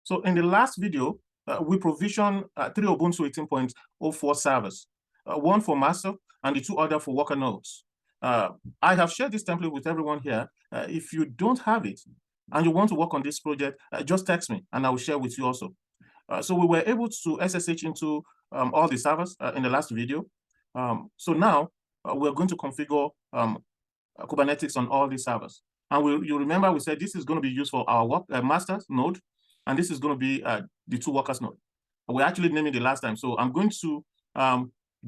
So in the last video, we provisioned 3 Ubuntu 18.04 servers, one for master and the 2 other for worker nodes. I have shared this template with everyone here. If you don't have it and you want to work on this project, just text me and I will share with you also. So we were able to SSH into all the servers in the last video. So now we're going to configure Kubernetes on all these servers. And you remember we said this is going to be used for our masters node, and this is going to be the 2 workers node. We actually named it the last time. So I'm going to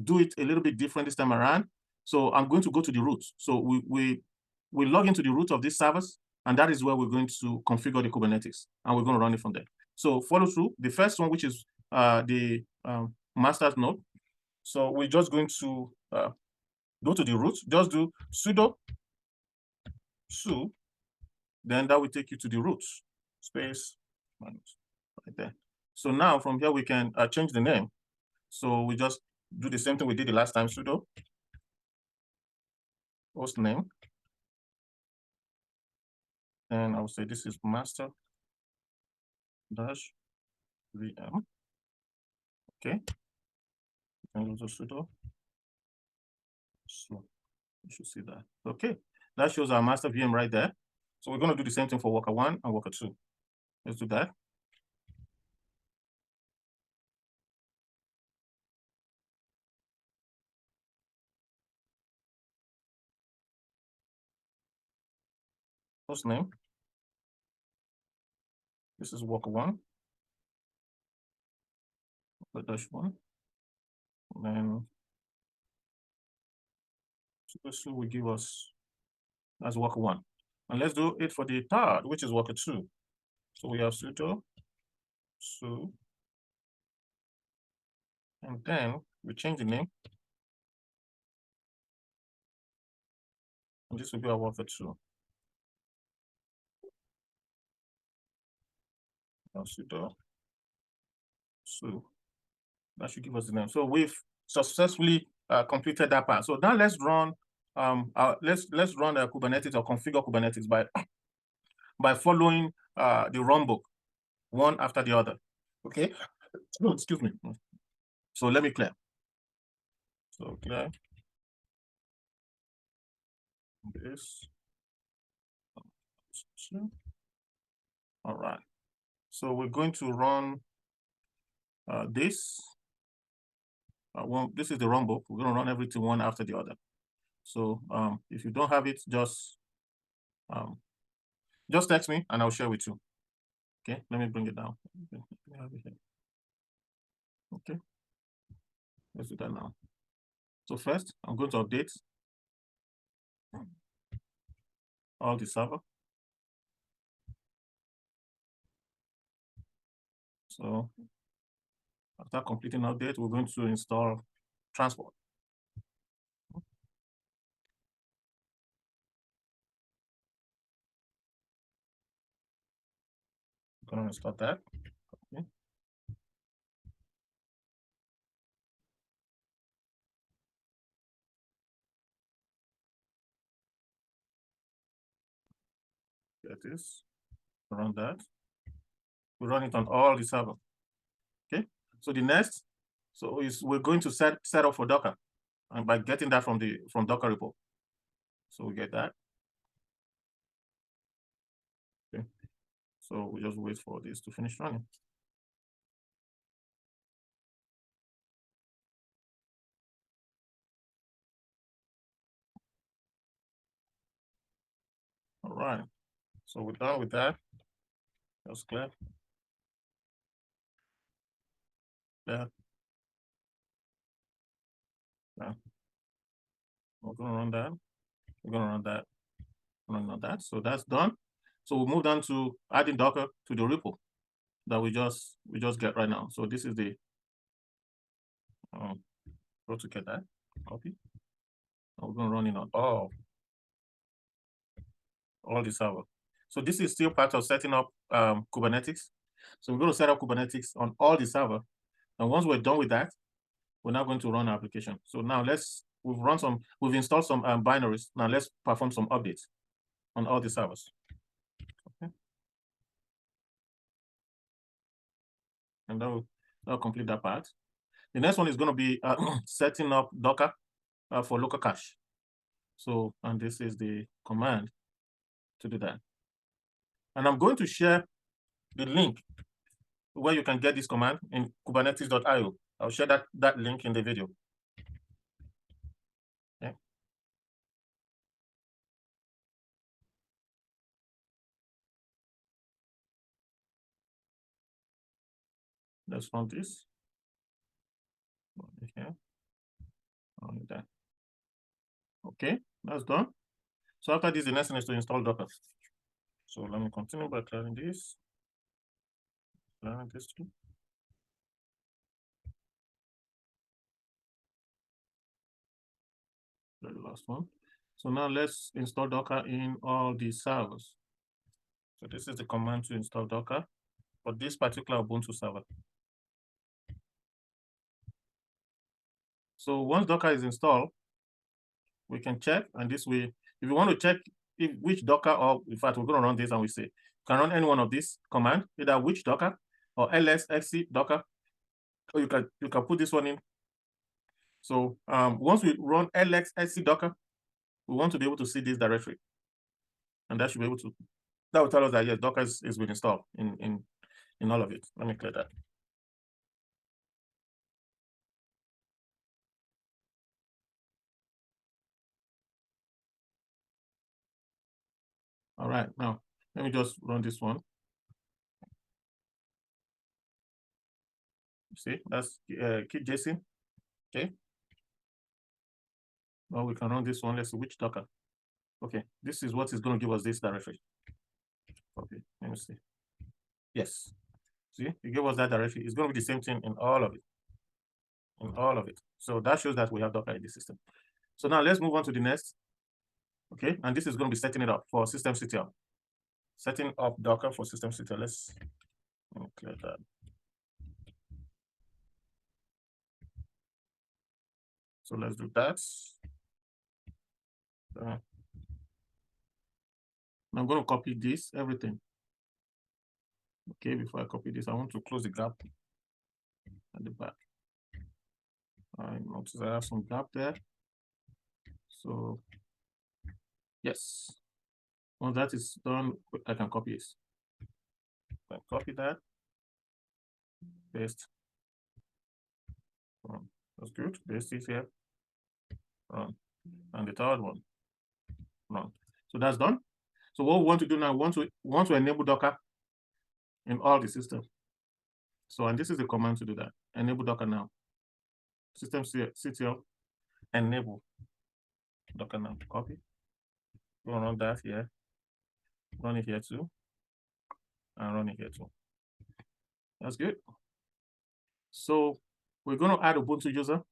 do it a little bit different this time around. So I'm going to go to the root. So we log into the root of these servers, and that is where we're going to configure the Kubernetes, and we're going to run it from there. So follow through. The first one, which is the masters node. So we're just going to go to the root. Just do sudo su, then that will take you to the root space right there. So now from here we can change the name. So we just do the same thing we did the last time, sudo host name, and I will say this is master dash VM. Okay, and also sudo. So you should see that. Okay, that shows our master VM right there. So we're going to do the same thing for worker 1 and worker 2. Let's do that. Host name. This is worker 1. Dash 1. And then this will give us as worker 1. And let's do it for the third, which is worker 2. So we have sudo su, and then we change the name. And this will be our worker 2. Now sudo su. That should give us the name. So we've successfully completed that part. So now let's run let's run a Kubernetes or configure Kubernetes by following the runbook one after the other. Okay. Oh, excuse me. So let me clear. So clear this. All right. So we're going to run this. This is the runbook. We're going to run everything one after the other. So if you don't have it, just text me and I'll share with you. Okay, let me bring it down. Okay, let's do that now. So first, I'm going to update all the server. So after completing update, we're going to install transport. I'm going to install that. Okay. Get this. Run that. We run it on all the server. Okay. So the next, we're going to set up for Docker, and by getting that from Docker repo. So we get that. Okay. So we just wait for this to finish running. All right. So we're done with that. That's clear. Yeah. Yeah. We're gonna run that. We're gonna run that. Run that. So that's done. So we'll move down to adding Docker to the repo that we just get right now. So this is the go to get that copy. And we're gonna run it on all the server. So this is still part of setting up Kubernetes. So we're going to set up Kubernetes on all the server. And once we're done with that, we're now going to run our application. So now we've installed some binaries. Now let's perform some updates on all the servers. Okay. and that'll complete that part. The next one is going to be setting up Docker for local cache. So, and this is the command to do that. And I'm going to share the link where you can get this command in kubernetes.io. I'll share that link in the video. Okay. Let's run this. Here. Only that. Okay, that's done. So after this, the next thing is to install Docker. So let me continue by clearing this. Clearing this too. The last one. So now let's install Docker in all these servers. So this is the command to install Docker for this particular Ubuntu server. So once Docker is installed, we can check, and this way, if you want to check which Docker, or in fact, we're going to run this and we say, you can run any one of these commands, either which Docker or lsxc Docker, or you can put this one in. So once we run lsxc Docker, we want to be able to see this directory, and that should be able to, that will tell us that yes, Docker is been installed in all of it. Let me clear that. All right, now let me just run this one. See, that's kit JSON. Okay. Now we can run this one. Let's see which Docker. Okay, this is what is going to give us this directory. Okay, let me see. Yes. See, it gave us that directory. It's going to be the same thing in all of it. In all of it. So that shows that we have Docker in the system. So now let's move on to the next. Okay, and this is going to be setting it up for systemctl. Setting up Docker for systemctl. Let me clear that. So let's do that. I'm going to copy this, everything. Okay, before I copy this, I want to close the gap at the back. I notice I have some gap there. So, yes. Once that is done, I can copy this. I copy that, paste. That's good. Paste it here. Run. And the third one. Run. So that's done. So what we want to do now, we want to enable Docker in all the systems. So, and this is the command to do that. Enable Docker now. Systemctl enable Docker now. Copy. We'll run that here. Run it here too. And run it here too. That's good. So we're going to add Ubuntu user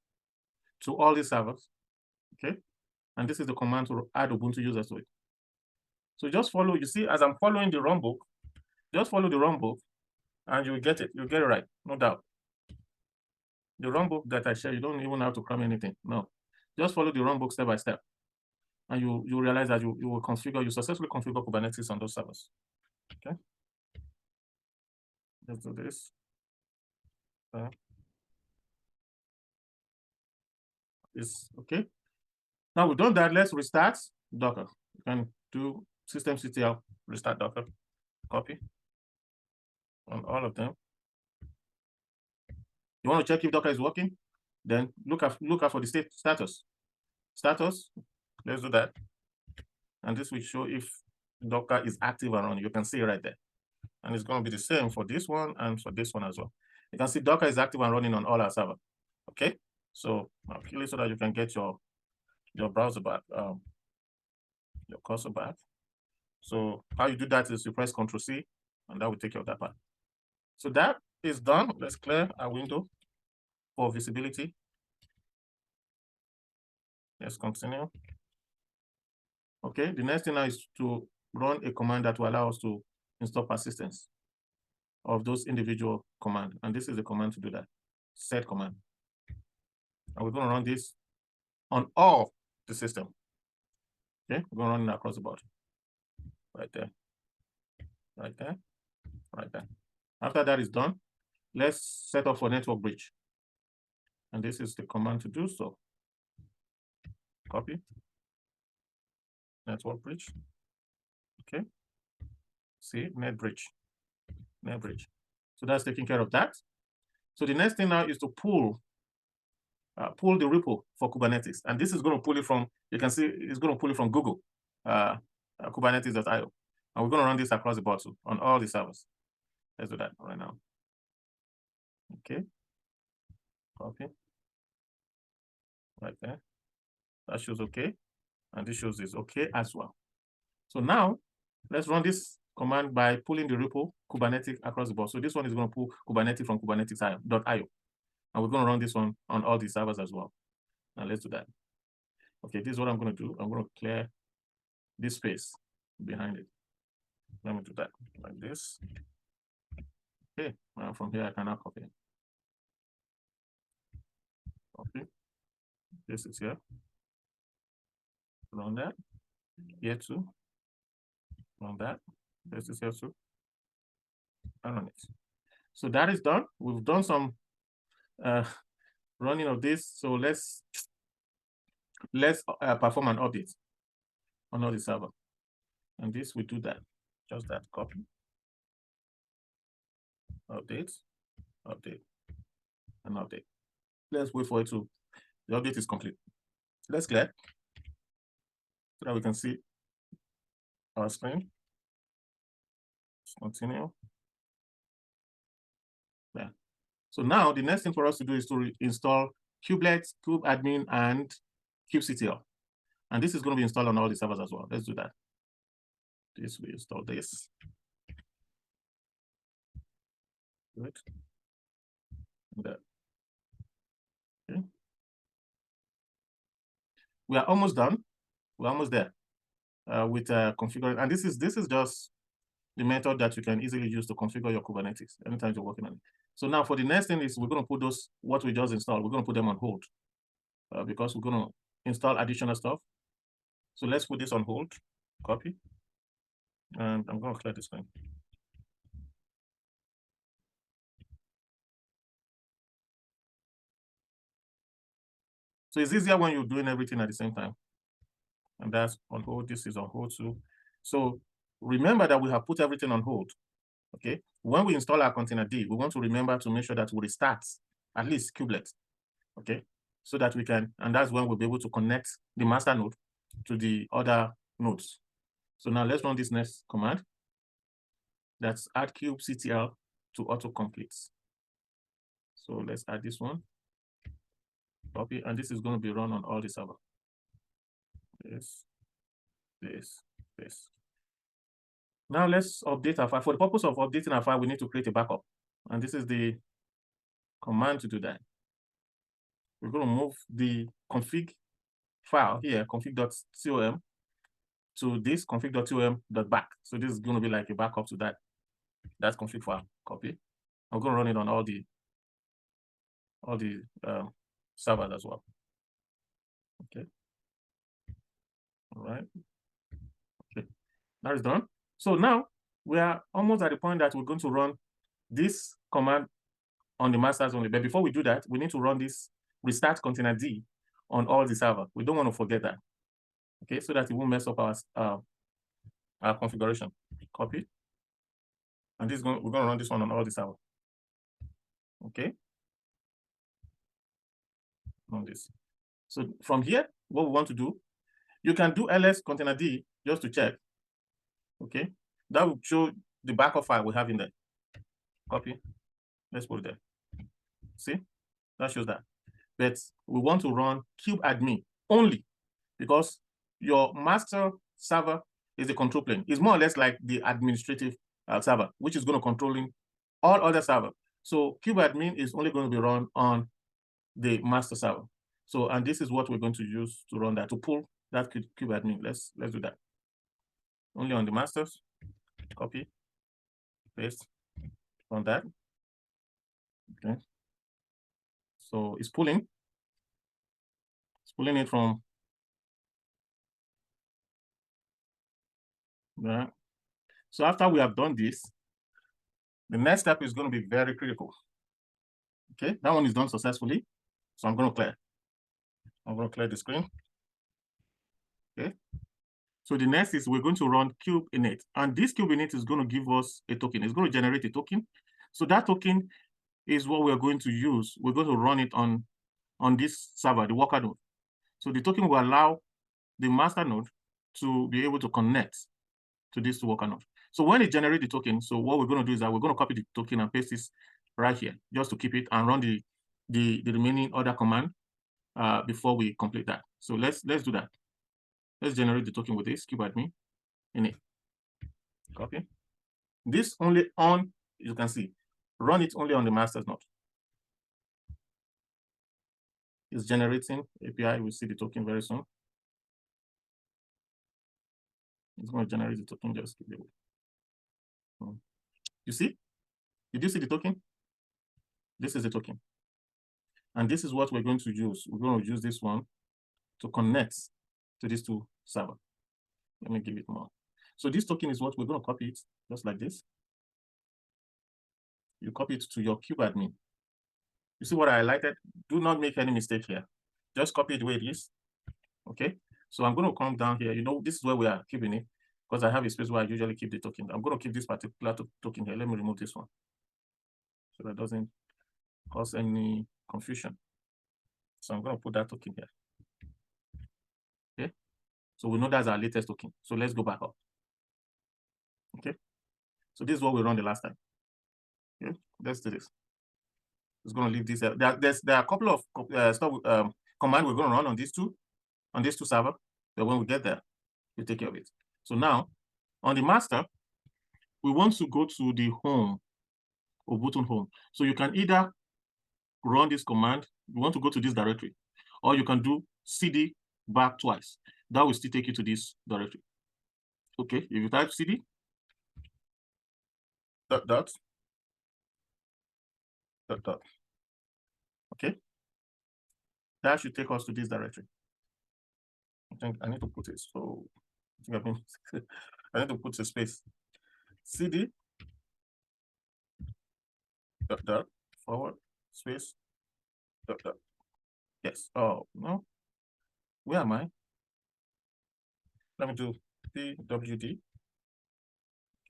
to all these servers. Okay. And this is the command to add Ubuntu users to it. So just follow, you see, as I'm following the runbook, just follow the runbook and you will get it. You'll get it right, no doubt. The runbook that I share, you don't even have to cram anything. No. Just follow the runbook step by step. And you realize that you will configure, you successfully configure Kubernetes on those servers. Okay. Let's do this. Okay. Now we've done that. Let's restart Docker. You can do systemctl restart Docker. Copy on all of them. You want to check if Docker is working? Then look out for the status. Status. Let's do that. And this will show if Docker is active and running. You can see it right there. And it's going to be the same for this one and for this one as well. You can see Docker is active and running on all our servers. Okay. So I'll kill it so that you can get your browser back, your cursor back. So how you do that is you press Ctrl+C, and that will take you off that part. So that is done. Let's clear our window for visibility. Let's continue. Okay, the next thing now is to run a command that will allow us to install persistence of those individual commands. And this is the command to do that, set command. And we're going to run this on all the system. Okay, we're going to run it across the board. Right there, right there, right there. After that is done, let's set up for network bridge. And this is the command to do so. Copy. Network bridge. Okay. See, net bridge. Net bridge. So that's taking care of that. So the next thing now is to pull the repo for Kubernetes. And this is going to pull it from, you can see it's going to pull it from Google, Kubernetes.io. And we're going to run this across the board too, on all the servers. Let's do that right now. Okay. Copy. Right there. That shows okay. And this shows is okay as well. So now let's run this command by pulling the repo Kubernetes across the board. So this one is going to pull Kubernetes from Kubernetes.io. And we're going to run this one on all the servers as well. Now let's do that. Okay, this is what I'm going to do. I'm going to clear this space behind it. Let me do that like this. Okay, now from here I can now copy. Copy. This is here. Run that. Here too. Run that. This is here too. And run it. So that is done. We've done some running of this. So let's perform an update on all the server. And this we do that. Just that copy. Update. Update. And update. Let's wait for it to, the update is complete. Let's clear so that we can see our screen. Let's continue. Yeah. So now the next thing for us to do is to install kubelets, kubeadmin, and kubectl. And this is going to be installed on all the servers as well. Let's do that. This we install this. Good. Okay. We are almost done. We're almost there with configuring. And this is just the method that you can easily use to configure your Kubernetes anytime you're working on it. So now for the next thing is we're going to put those, what we just installed, we're going to put them on hold because we're going to install additional stuff. So let's put this on hold, copy, and I'm going to clear the screen. So it's easier when you're doing everything at the same time. And that's on hold. This is on hold too. So remember that we have put everything on hold. Okay. When we install our container D, we want to remember to make sure that we restart at least kubelet. Okay. So that we can, and that's when we'll be able to connect the master node to the other nodes. So now let's run this next command. That's add kubectl to autocomplete. So let's add this one. Copy, and this is going to be run on all the server. This. Now let's update our file. For the purpose of updating our file, we need to create a backup. And this is the command to do that. We're going to move the config file here, config.com, to this config.com.back. So this is going to be like a backup to that config file. Copy. I'm going to run it on all the servers as well. Okay. All right. Okay. That is done. So now we are almost at the point that we're going to run this command on the masters only. But before we do that, we need to run this restart container D on all the server. We don't want to forget that. Okay, so that it won't mess up our configuration. Copy. And we're going to run this one on all the server. Okay. On this. So from here, what we want to do, you can do ls container D just to check. Okay. That will show the backup file we have in there. Copy. Let's put it there. See? That shows that. But we want to run kubeadmin only because your master server is a control plane. It's more or less like the administrative server, which is going to controlling all other servers. So kubeadmin is only going to be run on the master server. So, and this is what we're going to use to run that, to pull that kubeadmin. Let's do that. Only on the masters. Copy, paste, run that. Okay. So it's pulling it from there. So after we have done this, the next step is going to be very critical. Okay, that one is done successfully. So I'm going to clear. I'm going to clear the screen. Okay. So the next is we're going to run Kubernetes. And this Kubernetes is going to give us a token. It's going to generate a token. So that token is what we're going to use. We're going to run it on this server, the worker node. So the token will allow the master node to be able to connect to this worker node. So when it generates the token, so what we're going to do is that we're going to copy the token and paste this right here, just to keep it and run the remaining other command before we complete that. So let's do that. Let's generate the token with this kubeadmin init. Copy. This only on, you can see, run it only on the master's node. It's generating API. We'll see the token very soon. It's going to generate the token. Just give it away. You see? Did you see the token? This is the token. And this is what we're going to use. We're going to use this one to connect to these two servers. Let me give it more. So this token is what we're going to copy it, just like this. You copy it to your kubeadmin. You see what I highlighted? Do not make any mistake here. Just copy it the way it is. Okay. So I'm going to come down here. You know, this is where we are keeping it, because I have a space where I usually keep the token. I'm going to keep this particular token here. Let me remove this one so that doesn't cause any confusion. So I'm going to put that token here. Okay. So we know that's our latest token. So let's go back up. Okay. So this is what we run the last time. Okay. Let's do this. It's going to leave this. There are a couple of commands we're going to run on these two servers. But when we get there, we take care of it. So now, on the master, we want to go to the home or button home. So you can either run this command. You want to go to this directory, or you can do cd back twice. That will still take you to this directory. Okay, if you type cd dot. Okay, that should take us to this directory. I think I need to put it. So I think I need to put a space. cd dot forward space dot. Yes. Oh no. Where am I? Let me do pwd.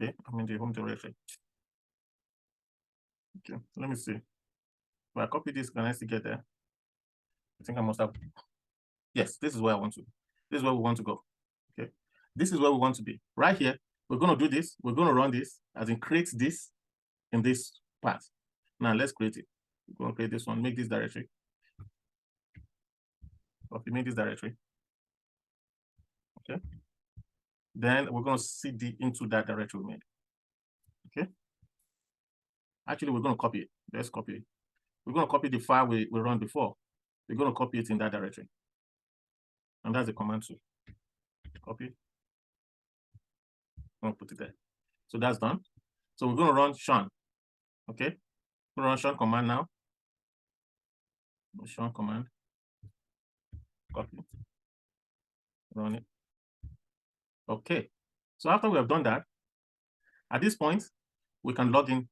Okay, I'm in the home directory. Okay, let me see. If I copy this, can I still get there? I think I must have. Yes, this is where I want to. This is where we want to go. Okay, this is where we want to be. Right here, we're going to do this. We're going to run this, as in create this in this path. Now let's create it. We're going to create this one, make this directory. Okay, make this directory. Okay. Then we're going to cd into that directory we made. Okay. Actually, we're going to copy it. Let's copy it. We're going to copy the file we run before. We're going to copy it in that directory. And that's the command too. Copy. I'm going to put it there. So that's done. So we're going to run shun. Okay. We're going to run shun command now. Shun command. Copy. Run it. Okay. So after we have done that, at this point, we can log in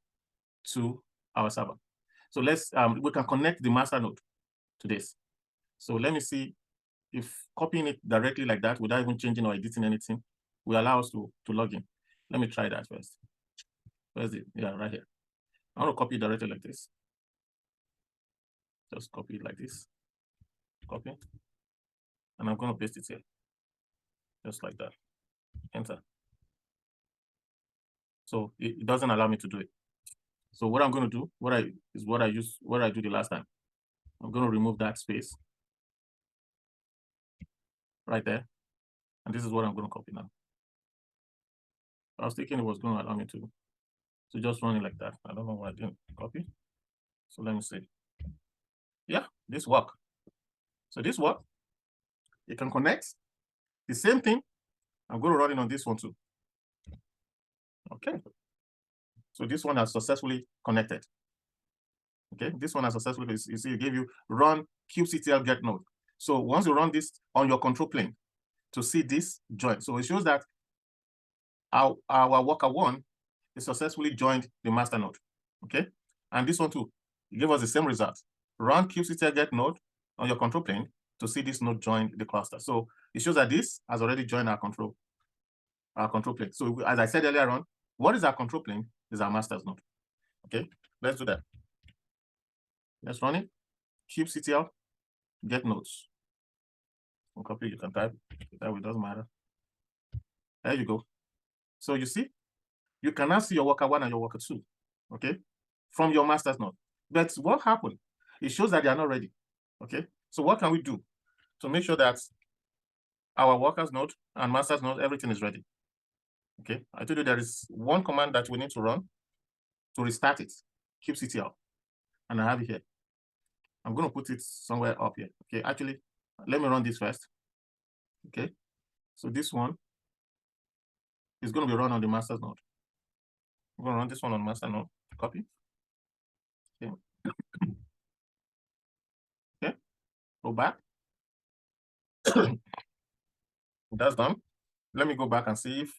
to our server. So let's we can connect the master node to this. So let me see if copying it directly like that without even changing or editing anything will allow us to log in. Let me try that first. Where's it? Yeah, right here. I want to copy it directly like this. Just copy it like this. Copy. And I'm going to paste it here. Just like that. Enter. So it doesn't allow me to do it. So what I'm going to do, what I do the last time. I'm going to remove that space right there. And this is what I'm going to copy now. I was thinking it was going to allow me to just run it like that. I don't know why I didn't copy. So let me see. Yeah, this work. So this work, you can connect. The same thing, I'm going to run it on this one too. Okay. So this one has successfully connected. Okay, this one has successfully, you see, it gave you run kubectl get node. So once you run this on your control plane to see this join, so it shows that our worker one is successfully joined the master node. Okay, and this one too, It gave us the same result. Run kubectl get node on your control plane to see this node join the cluster. So it shows that this has already joined our control plane. So as I said earlier on, what is our control plane is our master's node. Okay, let's do that. Let's run it. Kubectl get nodes. We'll copy, you can type. That way, it doesn't matter. There you go. So you see, you can now see your worker 1 and your worker 2, okay, from your master's node. But what happened? It shows that they are not ready. Okay, so what can we do to make sure that our workers node and master's node, everything is ready? Okay, I told you there is one command that we need to run to restart it, kubectl, and I have it here. I'm going to put it somewhere up here. Okay, actually, let me run this first. Okay, so this one is going to be run on the master's node. I'm going to run this one on master node. Copy. Okay. Okay. Go back. That's done. Let me go back and see if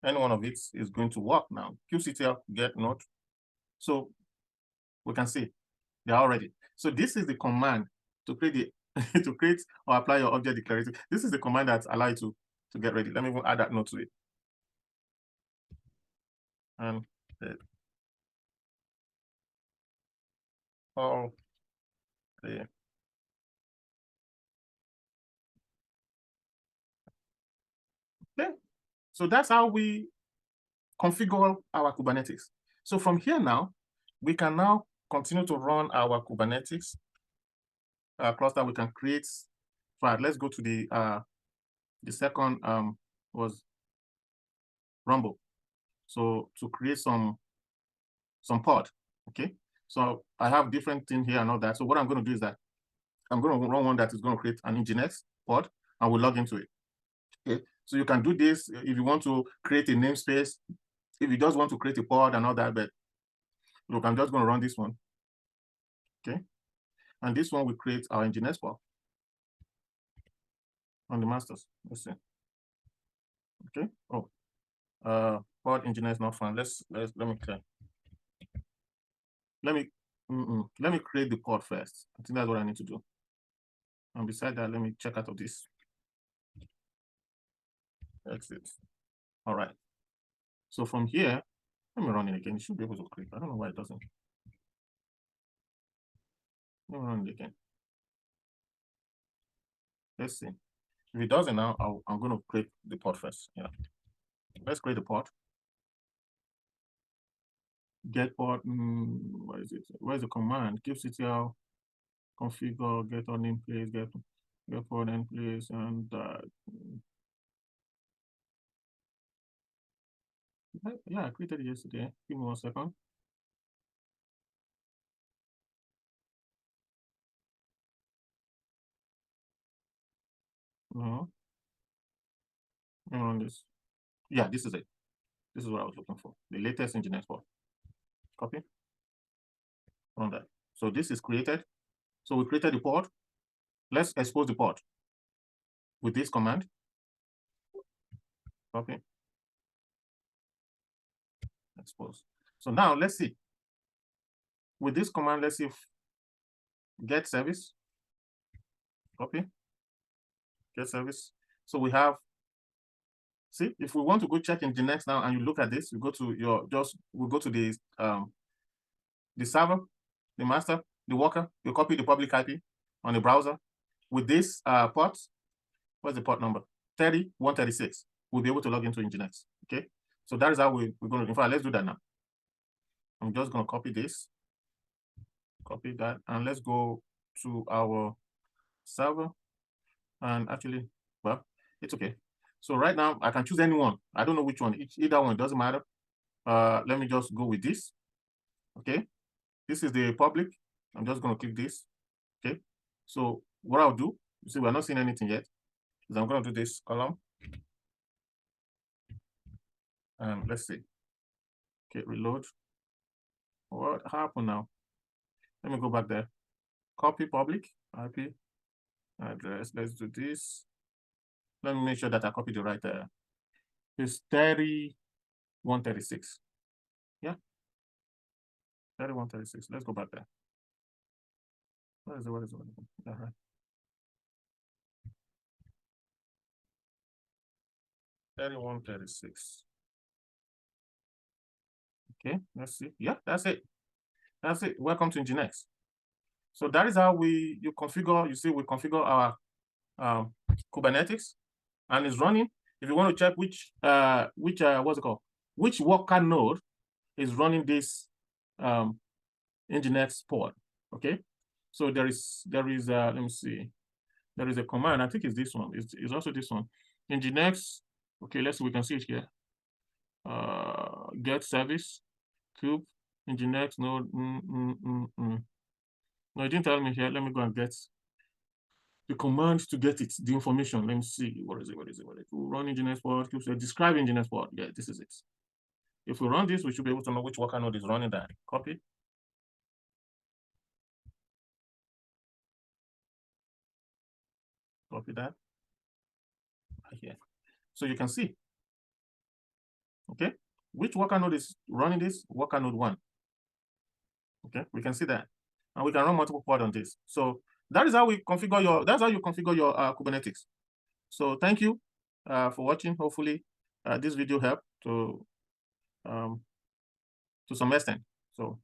any one of it is going to work now. kubectl get node. So we can see they are all ready. So this is the command to create the to create or apply your object declarative. This is the command that allows you to get ready. Let me even add that node to it. And all the okay. So that's how we configure our Kubernetes. So from here now, we can now continue to run our Kubernetes cluster. We can create. Right, let's go to the second was Rumble. So to create some pod. Okay. So I have different thing here and all that. So what I'm going to do is that I'm going to run one that is going to create an Nginx pod and we'll log into it. Okay. So you can do this if you want to create a namespace, if you just want to create a pod and all that, but look, I'm just going to run this one. Okay. And this one will create our Nginx pod on the masters. Let's see. Okay. Oh, pod Nginx not found. Let me clear. Let me create the pod first. I think that's what I need to do. And beside that, let me check out of this. Exit. All right. So from here, let me run it again. It should be able to click. I don't know why it doesn't. Let me run it again. Let's see. If it doesn't now, I'm going to create the pod first. Yeah. Let's create the pod. Get pod. What is it? Where's the command? kubectl configure get on nameplace, get pod in place, and yeah, I created it yesterday. Give me 1 second. No. Let me run this. Yeah, this is it. This is what I was looking for. The latest Nginx pod. Copy. Run that. So this is created. So we created the pod. Let's expose the pod with this command. Copy. Expose. So now let's see. With this command, let's see if get service. Copy. Get service. So we have, see, if we want to go check Nginx now and you look at this, you go to your we go to the server, the master, the worker, you copy the public IP on the browser. With this port, what's the port number? 30136. We'll be able to log into Nginx. Okay. So that is how we're going to, in fact, let's do that now. I'm just going to copy this, copy that, and let's go to our server. And actually, well, it's okay. So right now I can choose any one. I don't know which one, either one, doesn't matter. Let me just go with this. Okay. This is the public. I'm just going to click this. Okay. So what I'll do, you see, we're not seeing anything yet, is I'm going to do this column. And let's see. Okay, reload. What happened now? Let me go back there. Copy public IP address. Let's do this. Let me make sure that I copy the right. It's 30136. Yeah. 3136. Let's go back there. What is it? What is it? What is it? Yeah, right. 3136. Okay, let's see. Yeah, that's it. That's it. Welcome to Nginx. So that is how you configure. You see, we configure our Kubernetes, and it's running. If you want to check which what's it called, which worker node is running this Nginx pod. Okay, so there is let me see, there is a command. I think it's this one. It's also this one. Nginx. Okay, let's see. We can see it here. Get service kube Nginx node. No, it didn't tell me here. Let me go and get the command to get it, the information. Let me see. What is it? What is it? What is it? We'll run Nginx pod. Describe Nginx pod. Yeah, this is it. If we run this, we should be able to know which worker node is running that. Copy. Copy that. Here. So you can see. Okay. Which worker node is running this? Worker node 1. Okay, we can see that. And we can run multiple pods on this. So that is how we configure your, that's how you configure your Kubernetes. So thank you for watching. Hopefully this video helped to some extent. So